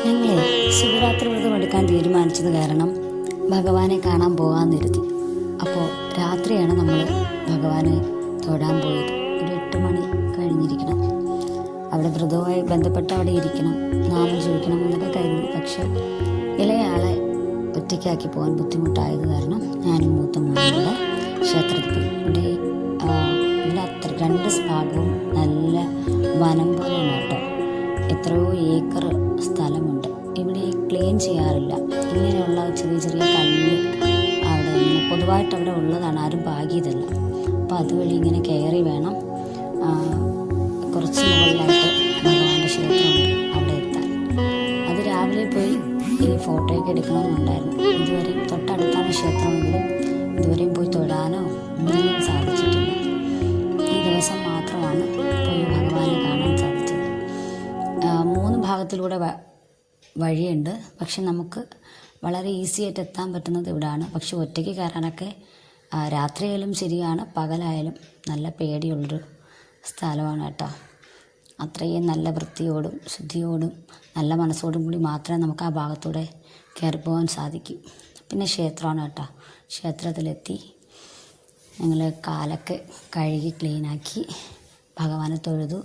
ഞങ്ങളെ ശിവരാത്രി വ്രതം എടുക്കാൻ തീരുമാനിച്ചത് കാരണം ഭഗവാനെ കാണാൻ പോകാമെന്നിരുത്തി. അപ്പോൾ രാത്രിയാണ് നമ്മൾ ഭഗവാനെ തൊഴാൻ പോയത്. ഒരു 8 മണി കഴിഞ്ഞിരിക്കണം. അവിടെ വ്രതവുമായി ബന്ധപ്പെട്ട് അവിടെ ഇരിക്കണം, നാമം ചോദിക്കണം എന്നൊക്കെ കരുതി. പക്ഷെ ഇളയാളെ ഒറ്റയ്ക്കാക്കി പോകാൻ ബുദ്ധിമുട്ടായത് കാരണം ഞാനും മൂത്ത മോനും ക്ഷേത്രത്തിൽ പോയി. ഇവിടെ അത്ര 2 ഭാഗവും നല്ല വനം പോലെയാണ് കേട്ടോ. എത്രയോ ഏക്കർ സ്ഥലമുണ്ട്. ഇവിടെ ക്ലീൻ ചെയ്യാറില്ല. ഇങ്ങനെയുള്ള ചെറിയ ചെറിയ കല്ല് അവിടെ പൊതുവായിട്ട് അവിടെ ഉള്ളതാണ്, ആരും പാകിയതല്ല. അപ്പോൾ അതുവഴി ഇങ്ങനെ കയറി വേണം കുറച്ച് മുകളിലായിട്ട് ഭഗവാന്റെ ക്ഷേത്രമുണ്ട് അവിടെ എത്താൻ. അത് രാവിലെ പോയി ഈ ഫോട്ടോയൊക്കെ എടുക്കണമെന്നുണ്ടായിരുന്നു. ഇതുവരെയും തൊട്ടടുത്താണ് ക്ഷേത്രമെങ്കിലും ഇതുവരെയും പോയി തൊഴാനോ ഒന്നും സാധിച്ചിട്ടില്ല. ഈ ദിവസം മാത്രമാണ് പോയി ഭഗവാനെ കാണാൻ സാധിച്ചത്. 3 ഭാഗത്തിലൂടെ വഴിയുണ്ട്. പക്ഷെ നമുക്ക് വളരെ ഈസി ആയിട്ട് എത്താൻ പറ്റുന്നത് ഇവിടെയാണ്. പക്ഷെ ഒറ്റയ്ക്ക് കയറാനൊക്കെ രാത്രിയായാലും ശരിയാണ്, പകലായാലും നല്ല പേടിയുള്ളൊരു സ്ഥലമാണ് കേട്ടോ. അത്രയും നല്ല വൃത്തിയോടും ശുദ്ധിയോടും നല്ല മനസ്സോടും കൂടി മാത്രമേ നമുക്ക് ആ ഭാഗത്തൂടെ കയറിപ്പോകാൻ സാധിക്കും. പിന്നെ ക്ഷേത്രമാണ് കേട്ടോ. ക്ഷേത്രത്തിലെത്തി ഞങ്ങൾ കാലൊക്കെ കഴുകി ക്ലീനാക്കി ഭഗവാനെ തൊഴുതു.